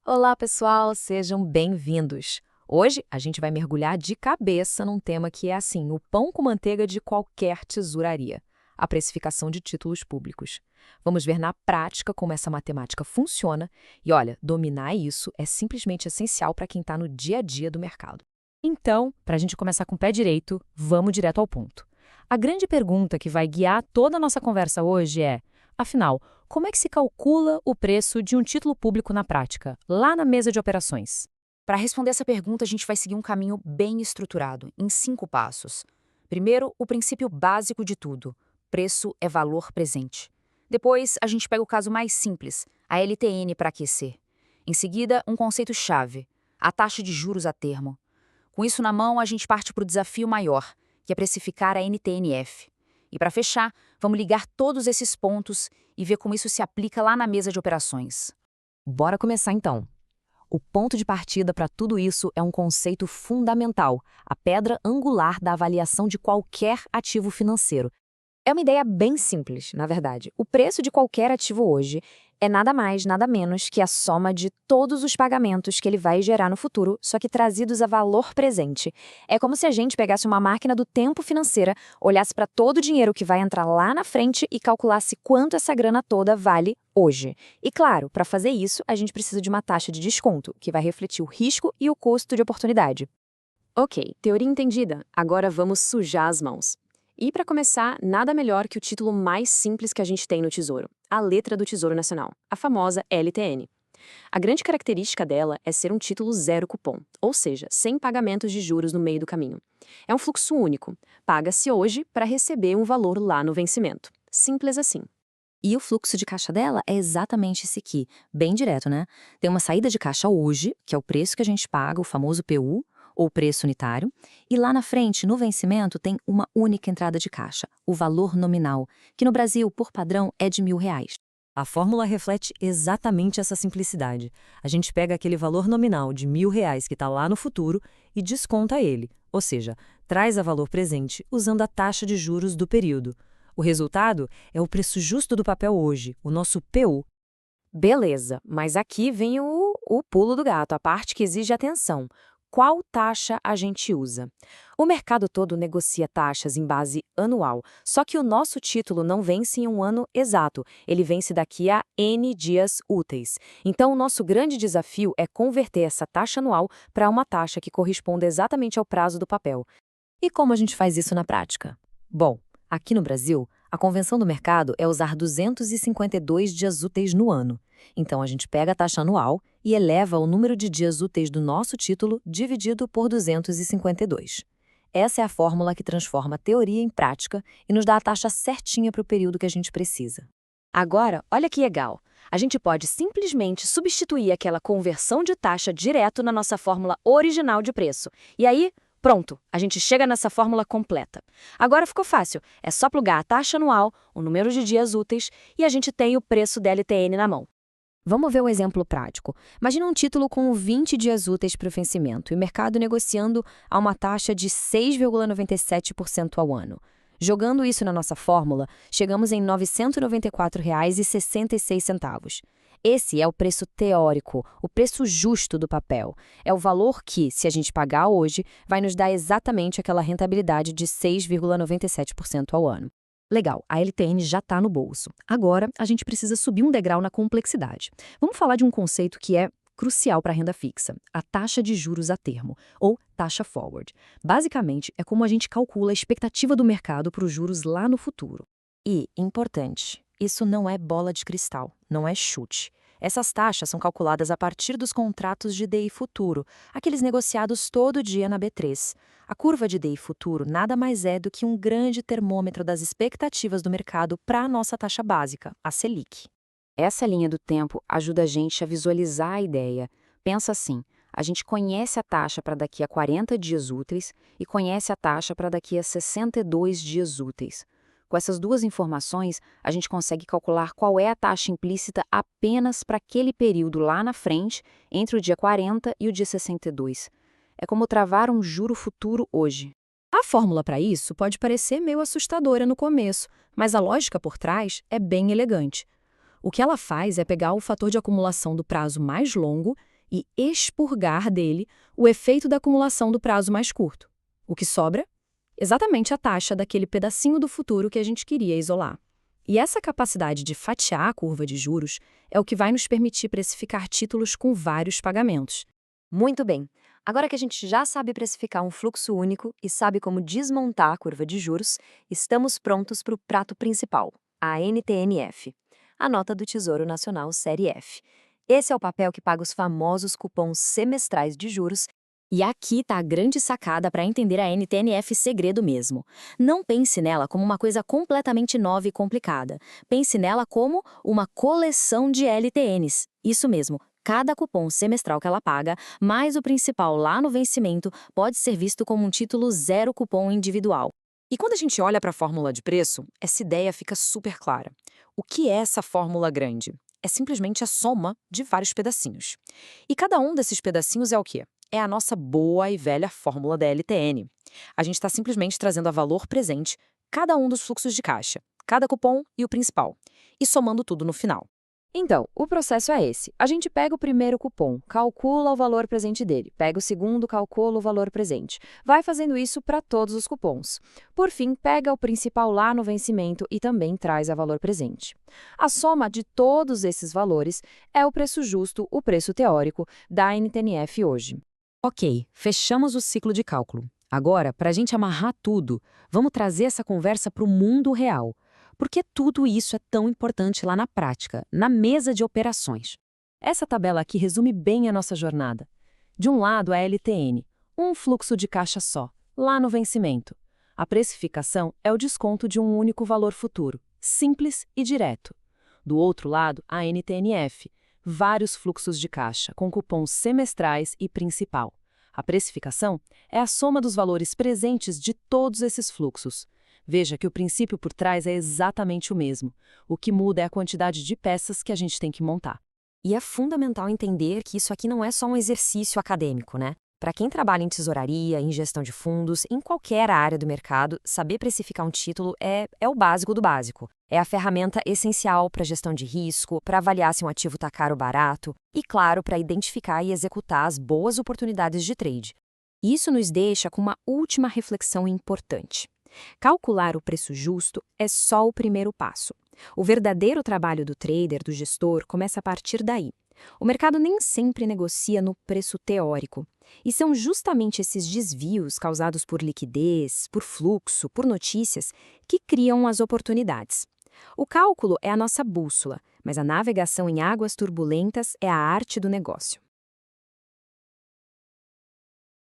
Olá, pessoal, sejam bem-vindos. Hoje a gente vai mergulhar de cabeça num tema que é assim, o pão com manteiga de qualquer tesouraria, a precificação de títulos públicos. Vamos ver na prática como essa matemática funciona e, olha, dominar isso é simplesmente essencial para quem está no dia a dia do mercado. Então, para a gente começar com o pé direito, vamos direto ao ponto. A grande pergunta que vai guiar toda a nossa conversa hoje é, afinal, como é que se calcula o preço de um título público na prática, lá na mesa de operações? Para responder essa pergunta, a gente vai seguir um caminho bem estruturado, em 5 passos. Primeiro, o princípio básico de tudo: preço é valor presente. Depois, a gente pega o caso mais simples, a LTN para aquecer. Em seguida, um conceito-chave: a taxa de juros a termo. Com isso na mão, a gente parte para o desafio maior, que é precificar a NTNF. E para fechar, vamos ligar todos esses pontos e ver como isso se aplica lá na mesa de operações. Bora começar então. O ponto de partida para tudo isso é um conceito fundamental, a pedra angular da avaliação de qualquer ativo financeiro. É uma ideia bem simples, na verdade. O preço de qualquer ativo hoje é nada mais, nada menos que a soma de todos os pagamentos que ele vai gerar no futuro, só que trazidos a valor presente. É como se a gente pegasse uma máquina do tempo financeira, olhasse para todo o dinheiro que vai entrar lá na frente e calculasse quanto essa grana toda vale hoje. E claro, para fazer isso, a gente precisa de uma taxa de desconto, que vai refletir o risco e o custo de oportunidade. Ok, teoria entendida. Agora vamos sujar as mãos. E para começar, nada melhor que o título mais simples que a gente tem no Tesouro, a letra do Tesouro Nacional, a famosa LTN. A grande característica dela é ser um título zero cupom, ou seja, sem pagamentos de juros no meio do caminho. É um fluxo único, paga-se hoje para receber um valor lá no vencimento. Simples assim. E o fluxo de caixa dela é exatamente esse aqui, bem direto, né? Tem uma saída de caixa hoje, que é o preço que a gente paga, o famoso PU, ou preço unitário, e lá na frente, no vencimento, tem uma única entrada de caixa, o valor nominal, que no Brasil, por padrão, é de R$ 1.000. A fórmula reflete exatamente essa simplicidade. A gente pega aquele valor nominal de R$ 1.000 que está lá no futuro e desconta ele, ou seja, traz a valor presente usando a taxa de juros do período. O resultado é o preço justo do papel hoje, o nosso PU. Beleza, mas aqui vem o pulo do gato, a parte que exige atenção. Qual taxa a gente usa? O mercado todo negocia taxas em base anual, só que o nosso título não vence em um ano exato, ele vence daqui a N dias úteis. Então, o nosso grande desafio é converter essa taxa anual para uma taxa que corresponda exatamente ao prazo do papel. E como a gente faz isso na prática? Bom, aqui no Brasil, a convenção do mercado é usar 252 dias úteis no ano. Então, a gente pega a taxa anual e eleva o número de dias úteis do nosso título dividido por 252. Essa é a fórmula que transforma a teoria em prática e nos dá a taxa certinha para o período que a gente precisa. Agora, olha que legal! A gente pode simplesmente substituir aquela conversão de taxa direto na nossa fórmula original de preço. E aí, pronto, a gente chega nessa fórmula completa. Agora ficou fácil, é só plugar a taxa anual, o número de dias úteis e a gente tem o preço da LTN na mão. Vamos ver um exemplo prático. Imagina um título com 20 dias úteis para o vencimento e o mercado negociando a uma taxa de 6,97% ao ano. Jogando isso na nossa fórmula, chegamos em R$ 994,66. Esse é o preço teórico, o preço justo do papel. É o valor que, se a gente pagar hoje, vai nos dar exatamente aquela rentabilidade de 6,97% ao ano. Legal, a LTN já está no bolso. Agora, a gente precisa subir um degrau na complexidade. Vamos falar de um conceito que é crucial para a renda fixa, a taxa de juros a termo, ou taxa forward. Basicamente, é como a gente calcula a expectativa do mercado para os juros lá no futuro. E, importante, isso não é bola de cristal, não é chute. Essas taxas são calculadas a partir dos contratos de DI futuro, aqueles negociados todo dia na B3. A curva de DI futuro nada mais é do que um grande termômetro das expectativas do mercado para a nossa taxa básica, a Selic. Essa linha do tempo ajuda a gente a visualizar a ideia. Pensa assim, a gente conhece a taxa para daqui a 40 dias úteis e conhece a taxa para daqui a 62 dias úteis. Com essas duas informações, a gente consegue calcular qual é a taxa implícita apenas para aquele período lá na frente, entre o dia 40 e o dia 62. É como travar um juro futuro hoje. A fórmula para isso pode parecer meio assustadora no começo, mas a lógica por trás é bem elegante. O que ela faz é pegar o fator de acumulação do prazo mais longo e expurgar dele o efeito da acumulação do prazo mais curto. O que sobra? Exatamente a taxa daquele pedacinho do futuro que a gente queria isolar. E essa capacidade de fatiar a curva de juros é o que vai nos permitir precificar títulos com vários pagamentos. Muito bem. Agora que a gente já sabe precificar um fluxo único e sabe como desmontar a curva de juros, estamos prontos para o prato principal, a NTN-F, a Nota do Tesouro Nacional Série F. Esse é o papel que paga os famosos cupons semestrais de juros. E aqui está a grande sacada para entender a NTN-F segredo mesmo. Não pense nela como uma coisa completamente nova e complicada. Pense nela como uma coleção de LTNs. Isso mesmo. Cada cupom semestral que ela paga, mais o principal lá no vencimento, pode ser visto como um título zero cupom individual. E quando a gente olha para a fórmula de preço, essa ideia fica super clara. O que é essa fórmula grande? É simplesmente a soma de vários pedacinhos. E cada um desses pedacinhos é o quê? É a nossa boa e velha fórmula da LTN. A gente está simplesmente trazendo a valor presente cada um dos fluxos de caixa, cada cupom e o principal, e somando tudo no final. Então, o processo é esse. A gente pega o primeiro cupom, calcula o valor presente dele, pega o segundo, calcula o valor presente. Vai fazendo isso para todos os cupons. Por fim, pega o principal lá no vencimento e também traz a valor presente. A soma de todos esses valores é o preço justo, o preço teórico, da NTN-F hoje. Ok, fechamos o ciclo de cálculo. Agora, para a gente amarrar tudo, vamos trazer essa conversa para o mundo real. Por que tudo isso é tão importante lá na prática, na mesa de operações? Essa tabela aqui resume bem a nossa jornada. De um lado, a LTN, um fluxo de caixa só, lá no vencimento. A precificação é o desconto de um único valor futuro, simples e direto. Do outro lado, a NTN-F, vários fluxos de caixa, com cupons semestrais e principal. A precificação é a soma dos valores presentes de todos esses fluxos. Veja que o princípio por trás é exatamente o mesmo. O que muda é a quantidade de peças que a gente tem que montar. E é fundamental entender que isso aqui não é só um exercício acadêmico, né? Para quem trabalha em tesouraria, em gestão de fundos, em qualquer área do mercado, saber precificar um título é o básico do básico. É a ferramenta essencial para gestão de risco, para avaliar se um ativo está caro ou barato e, claro, para identificar e executar as boas oportunidades de trade. Isso nos deixa com uma última reflexão importante. Calcular o preço justo é só o primeiro passo. O verdadeiro trabalho do trader, do gestor, começa a partir daí. O mercado nem sempre negocia no preço teórico. E são justamente esses desvios causados por liquidez, por fluxo, por notícias, que criam as oportunidades. O cálculo é a nossa bússola, mas a navegação em águas turbulentas é a arte do negócio.